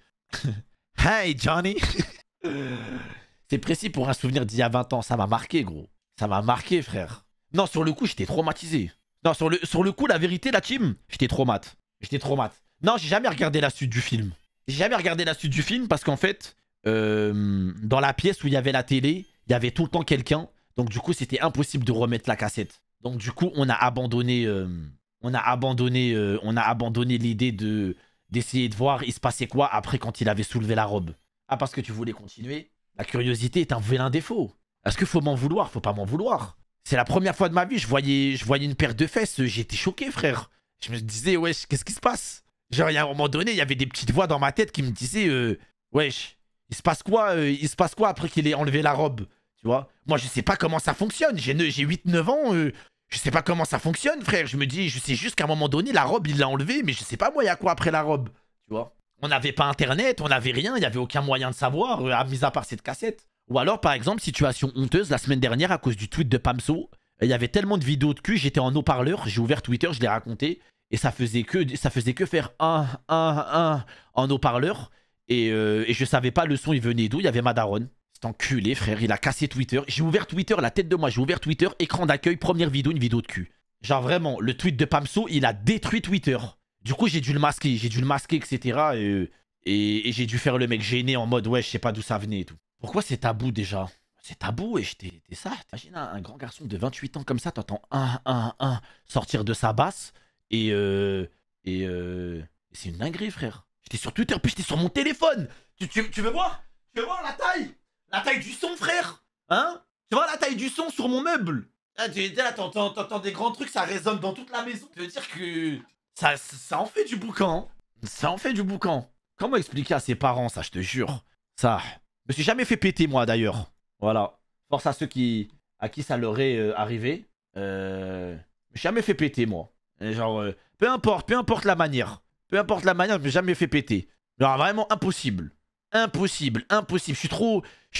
Hey Johnny. C'est précis pour un souvenir d'il y a 20 ans. Ça m'a marqué, gros. Ça m'a marqué, frère. Non, sur le coup, j'étais traumatisé. Non, sur le coup, la vérité, la team, j'étais traumatisé. Non, j'ai jamais regardé la suite du film. J'ai jamais regardé la suite du film parce qu'en fait, dans la pièce où il y avait la télé, il y avait tout le temps quelqu'un. Donc du coup, c'était impossible de remettre la cassette. Donc du coup, on a abandonné l'idée d'essayer de voir il se passait quoi après quand il avait soulevé la robe. Ah, parce que tu voulais continuer? La curiosité est un vilain défaut. Est-ce qu'il faut m'en vouloir? Faut pas m'en vouloir. C'est la première fois de ma vie, je voyais une paire de fesses, j'étais choqué, frère. Je me disais, wesh, qu'est-ce qui se passe? Genre, il y a un moment donné, il y avait des petites voix dans ma tête qui me disaient, wesh, il se passe quoi après qu'il ait enlevé la robe? Tu vois? Moi, je sais pas comment ça fonctionne. J'ai 8-9 ans, je sais pas comment ça fonctionne, frère. Je me dis, je sais juste qu'à un moment donné, la robe, il l'a enlevée, mais je sais pas, moi, il y a quoi après la robe? Tu vois? On n'avait pas internet, on n'avait rien, il n'y avait aucun moyen de savoir, mis à part cette cassette. Ou alors, par exemple, situation honteuse, la semaine dernière, à cause du tweet de Pamso, il y avait tellement de vidéos de cul, j'étais en haut-parleur, j'ai ouvert Twitter, je l'ai raconté, et ça faisait que faire un en haut-parleur, et je savais pas le son, il venait d'où, il y avait Madaron. C'est enculé, frère, il a cassé Twitter. J'ai ouvert Twitter, la tête de moi, j'ai ouvert Twitter, écran d'accueil, première vidéo, une vidéo de cul. Genre vraiment, le tweet de Pamso, il a détruit Twitter. Du coup, j'ai dû le masquer, etc. Et j'ai dû faire le mec gêné en mode, ouais, je sais pas d'où ça venait et tout. Pourquoi c'est tabou déjà? C'est tabou et t'es ça. T'imagines un grand garçon de 28 ans comme ça, t'entends un sortir de sa basse et c'est une dinguerie, frère. J'étais sur Twitter, puis j'étais sur mon téléphone. Tu veux voir? Tu veux voir la taille? La taille du son, frère? Hein? Tu vois la taille du son sur mon meuble? Là, t'entends des grands trucs, ça résonne dans toute la maison. Ça veut dire que ça en fait du boucan. Ça en fait du boucan. Comment expliquer à ses parents ça, je te jure? Ça. Je me suis jamais fait péter, moi, d'ailleurs. Voilà. Force à ceux à qui ça leur est arrivé. Je me suis jamais fait péter, moi. Et genre, peu importe la manière. Peu importe la manière, je me suis jamais fait péter. Genre, vraiment impossible. Impossible. Je suis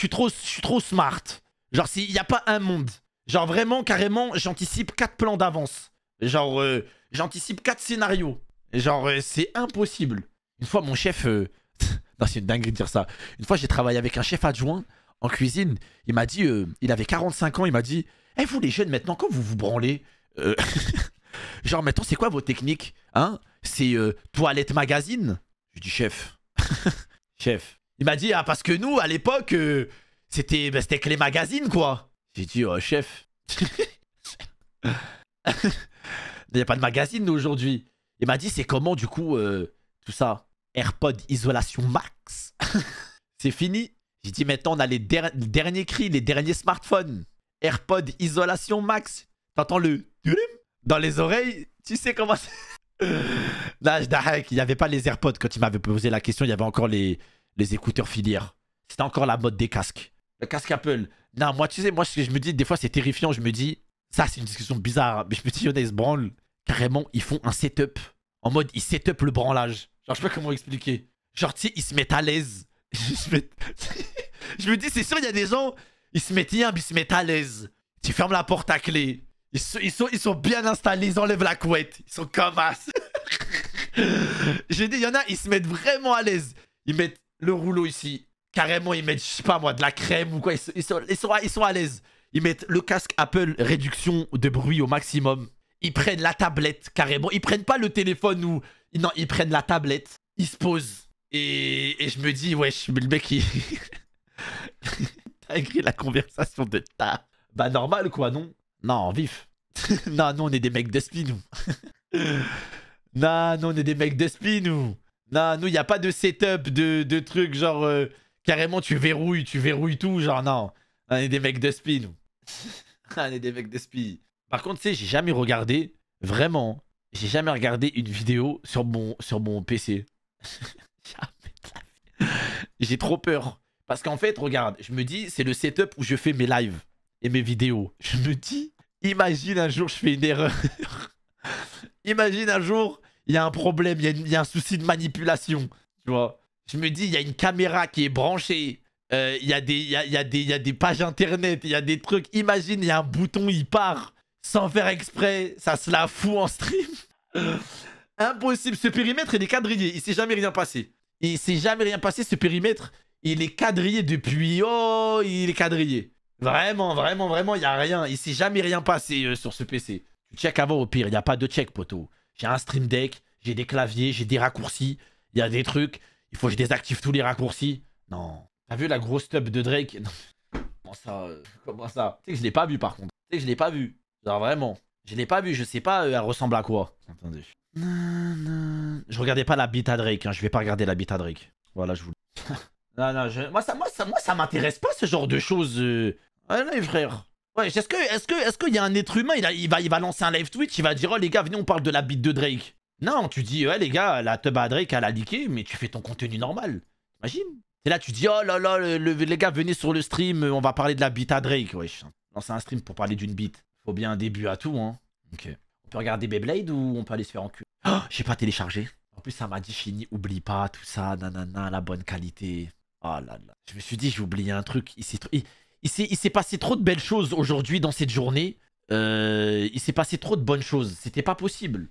trop smart. Genre, il n'y a pas un monde. Genre, vraiment, carrément, j'anticipe 4 plans d'avance. Genre, j'anticipe 4 scénarios. Genre, c'est impossible. Une fois, mon chef... non, c'est une dinguerie de dire ça. Une fois, j'ai travaillé avec un chef adjoint en cuisine. Il m'a dit... il avait 45 ans. Il m'a dit... Eh, vous, les jeunes, maintenant, quand vous vous branlez... genre, maintenant, c'est quoi vos techniques? Hein? C'est toilette magazine? Je lui dis, chef. Chef. Il m'a dit, ah, parce que nous, à l'époque, c'était que les magazines, quoi. J'ai dit, oh, chef. Il n'y a pas de magazine, nous, aujourd'hui. Il m'a dit, c'est comment, du coup, tout ça? AirPod isolation max. C'est fini. J'ai dit, maintenant, on a les derniers cris, les derniers smartphones. AirPod isolation max. T'entends le... dans les oreilles? Tu sais comment c'est? Là, il n'y avait pas les AirPods quand il m'avait posé la question. Il y avait encore les écouteurs filières. C'était encore la mode des casques. Le casque Apple. Non, moi, tu sais, moi, ce que je me dis, des fois, c'est terrifiant. Je me dis, ça, c'est une discussion bizarre. Mais je me dis, il y en a, ils se branlent. Carrément, ils font un setup. En mode, ils setup le branlage. Genre, je sais pas comment expliquer. Genre, tu sais, ils se mettent à l'aise. Je me dis, c'est sûr, il y a des gens, ils se mettent bien, puis ils se mettent à l'aise. Tu fermes la porte à clé. Ils sont bien installés, ils enlèvent la couette. Ils sont comme as. J'ai dit, il y en a, ils se mettent vraiment à l'aise. Ils mettent le rouleau ici. Carrément, ils mettent, je sais pas moi, de la crème ou quoi. Ils sont à l'aise. Ils mettent le casque Apple, réduction de bruit au maximum. Ils prennent la tablette, carrément. Ils prennent pas le téléphone ou... Non, ils prennent la tablette. Ils se posent. Et je me dis, wesh, le mec, il... T'as écrit la conversation de ta... Bah, normal, quoi, non? Non, vif. Non, nous, on est des mecs d'esprit, nous. Non, nous, on est des mecs d'esprit, nous. Non, nous, il n'y a pas de setup, de trucs, genre... carrément, tu verrouilles tout, genre, non. On est des mecs d'esprit, nous. On est des mecs d'esprit. Par contre, tu sais, j'ai jamais regardé, vraiment, j'ai jamais regardé une vidéo sur mon PC. Jamais de la vie. J'ai trop peur. Parce qu'en fait, regarde, je me dis, c'est le setup où je fais mes lives et mes vidéos. Je me dis, imagine un jour, je fais une erreur. Imagine un jour, il y a un problème, il y a un souci de manipulation. Tu vois? Je me dis, il y a une caméra qui est branchée. Il y a des pages internet, il y a des trucs. Imagine, il y a un bouton, il part. Sans faire exprès, ça se la fout en stream. Impossible. Ce périmètre, il est quadrillé. Il s'est jamais rien passé. Il s'est jamais rien passé, ce périmètre. Il est quadrillé depuis... Oh, il est quadrillé. Vraiment, il n'y a rien. Il s'est jamais rien passé sur ce PC. Tu check avant au pire. Il n'y a pas de check, poteau. J'ai un stream deck. J'ai des claviers. J'ai des raccourcis. Il y a des trucs. Il faut que je désactive tous les raccourcis. Non. T'as vu la grosse tub de Drake? Non. Comment ça? Tu sais que je l'ai pas vu, par contre. Tu sais que je l'ai pas vu. Genre vraiment, je l'ai pas vu, je sais pas elle ressemble à quoi. Attendez. Je regardais pas la bite à Drake, hein. Je vais pas regarder la bite à Drake. Voilà, je vous Non, non, moi, ça m'intéresse pas ce genre de choses. Ah, les frères. Ouais, est-ce qu'il y a un être humain, il va lancer un live Twitch, il va dire, oh les gars, venez, on parle de la bite de Drake. Non, tu dis, ouais, les gars, la teub à Drake, elle a leaké, mais tu fais ton contenu normal. T'imagines? C'est là, tu dis, oh là là, les gars, venez sur le stream, on va parler de la bite à Drake. Wesh, lancer un stream pour parler d'une bite. Faut bien un début à tout, hein. Ok. On peut regarder Beyblade ou on peut aller se faire enculer? Oh, j'ai pas téléchargé. En plus, ça m'a dit, fini, oublie pas, tout ça, nanana, la bonne qualité. Oh là là. Je me suis dit, j'ai oublié un truc. Il s'est passé trop de belles choses aujourd'hui dans cette journée. Il s'est passé trop de bonnes choses. C'était pas possible.